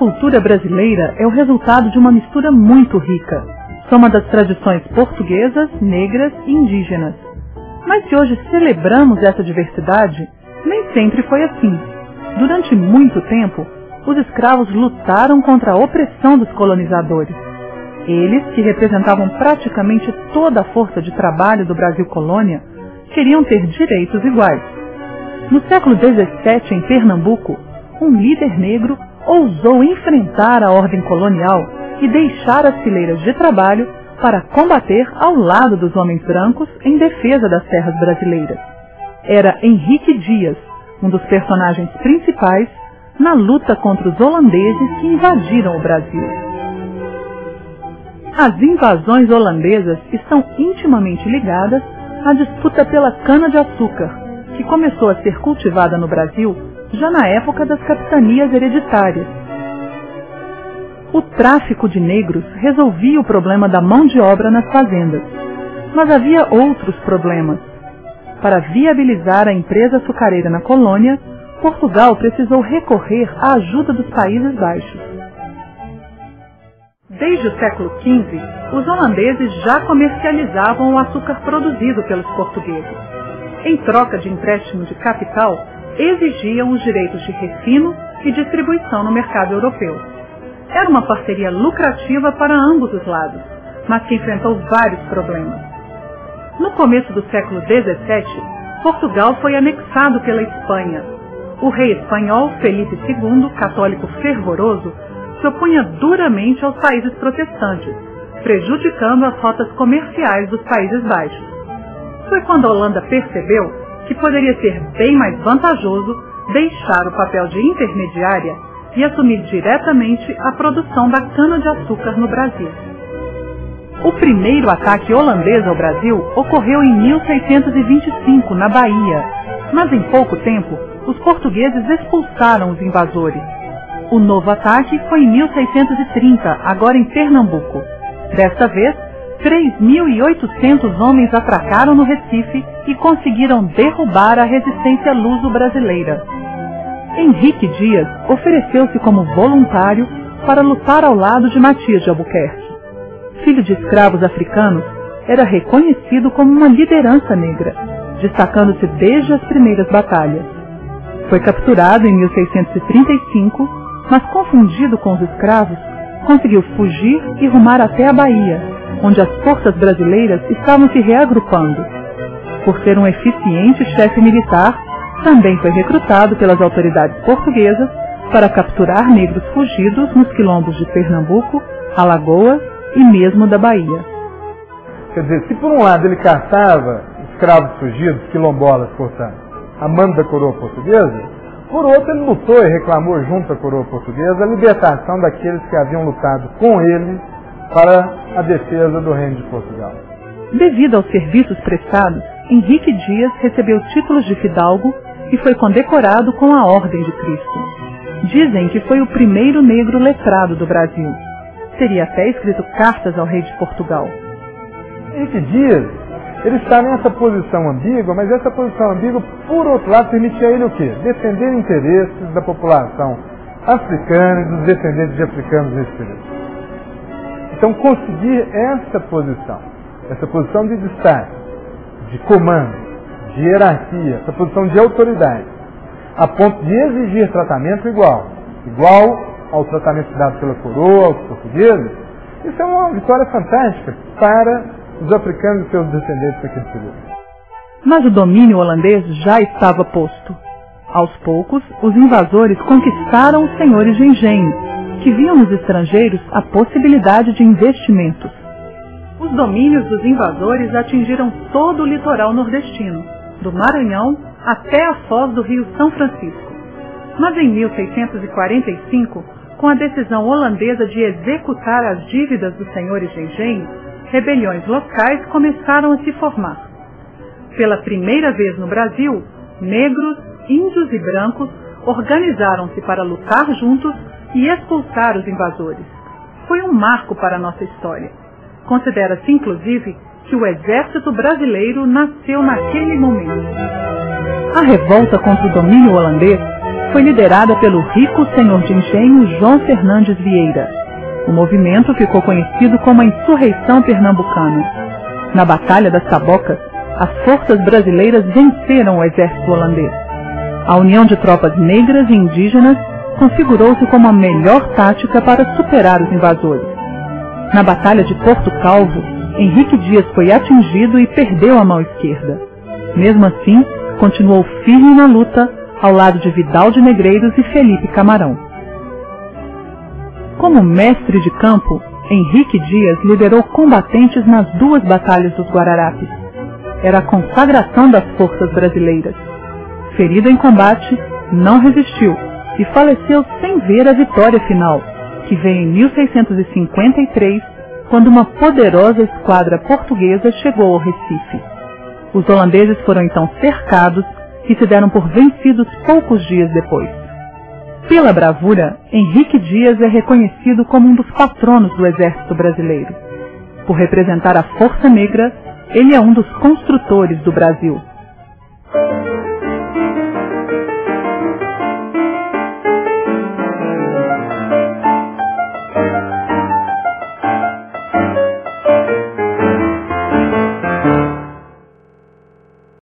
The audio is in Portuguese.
cultura brasileira é o resultado de uma mistura muito rica, soma das tradições portuguesas, negras e indígenas. Mas se hoje celebramos essa diversidade, nem sempre foi assim. Durante muito tempo, os escravos lutaram contra a opressão dos colonizadores. Eles, que representavam praticamente toda a força de trabalho do Brasil colônia, queriam ter direitos iguais. No século XVII, em Pernambuco, um líder negro ousou enfrentar a ordem colonial e deixar as fileiras de trabalho para combater ao lado dos homens brancos em defesa das terras brasileiras. Era Henrique Dias, um dos personagens principais na luta contra os holandeses que invadiram o Brasil. As invasões holandesas estão intimamente ligadas à disputa pela cana-de-açúcar, que começou a ser cultivada no Brasil já na época das capitanias hereditárias. O tráfico de negros resolvia o problema da mão de obra nas fazendas, mas havia outros problemas. Para viabilizar a empresa açucareira na colônia, Portugal precisou recorrer à ajuda dos Países Baixos. Desde o século XV, os holandeses já comercializavam o açúcar produzido pelos portugueses. Em troca de empréstimo de capital, exigiam os direitos de refino e distribuição no mercado europeu. Era uma parceria lucrativa para ambos os lados, mas que enfrentou vários problemas. No começo do século XVII, Portugal foi anexado pela Espanha. O rei espanhol Felipe II, católico fervoroso, se opunha duramente aos países protestantes, prejudicando as rotas comerciais dos Países Baixos. Foi quando a Holanda percebeu que poderia ser bem mais vantajoso deixar o papel de intermediária e assumir diretamente a produção da cana-de-açúcar no Brasil. O primeiro ataque holandês ao Brasil ocorreu em 1625, na Bahia, mas em pouco tempo os portugueses expulsaram os invasores. O novo ataque foi em 1630, agora em Pernambuco. Desta vez, 3.800 homens atracaram no Recife e conseguiram derrubar a resistência luso-brasileira. Henrique Dias ofereceu-se como voluntário para lutar ao lado de Matias de Albuquerque. Filho de escravos africanos, era reconhecido como uma liderança negra, destacando-se desde as primeiras batalhas. Foi capturado em 1635, mas confundido com os escravos, conseguiu fugir e rumar até a Bahia, onde as forças brasileiras estavam se reagrupando. Por ser um eficiente chefe militar, também foi recrutado pelas autoridades portuguesas para capturar negros fugidos nos quilombos de Pernambuco, Alagoas e mesmo da Bahia. Quer dizer, se por um lado ele caçava escravos fugidos, quilombolas, portanto, a mando da coroa portuguesa, por outro ele lutou e reclamou junto à coroa portuguesa a libertação daqueles que haviam lutado com ele para a defesa do reino de Portugal. Devido aos serviços prestados, Henrique Dias recebeu títulos de fidalgo e foi condecorado com a Ordem de Cristo. Dizem que foi o primeiro negro letrado do Brasil. Teria até escrito cartas ao rei de Portugal. Henrique Dias, ele está nessa posição ambígua, mas essa posição ambígua, por outro lado, permitia a ele o quê? Defender interesses da população africana e dos descendentes de africanos nesse período. Então, conseguir essa posição de destaque, de comando, de hierarquia, essa posição de autoridade, a ponto de exigir tratamento igual ao tratamento dado pela coroa, aos portugueses, isso é uma vitória fantástica para os africanos e seus descendentes naquele período. Mas o domínio holandês já estava posto. Aos poucos, os invasores conquistaram os senhores de engenho, que viam nos estrangeiros a possibilidade de investimentos. Os domínios dos invasores atingiram todo o litoral nordestino, do Maranhão até a foz do rio São Francisco. Mas em 1645, com a decisão holandesa de executar as dívidas dos senhores de engenho, rebeliões locais começaram a se formar. Pela primeira vez no Brasil, negros, índios e brancos organizaram-se para lutar juntos e expulsar os invasores. Foi um marco para a nossa história. Considera-se, inclusive, que o exército brasileiro nasceu naquele momento. A revolta contra o domínio holandês foi liderada pelo rico senhor de engenho João Fernandes Vieira. O movimento ficou conhecido como a Insurreição Pernambucana. Na Batalha das Tabocas, as forças brasileiras venceram o exército holandês. A união de tropas negras e indígenas configurou-se como a melhor tática para superar os invasores. Na Batalha de Porto Calvo, Henrique Dias foi atingido e perdeu a mão esquerda. Mesmo assim, continuou firme na luta ao lado de Vidal de Negreiros e Felipe Camarão. Como mestre de campo, Henrique Dias liderou combatentes nas 2 batalhas dos Guararapes. Era a consagração das forças brasileiras. Ferido em combate, não resistiu e faleceu sem ver a vitória final, que veio em 1653, quando uma poderosa esquadra portuguesa chegou ao Recife. Os holandeses foram então cercados e se deram por vencidos poucos dias depois. Pela bravura, Henrique Dias é reconhecido como um dos patronos do exército brasileiro. Por representar a força negra, ele é um dos construtores do Brasil.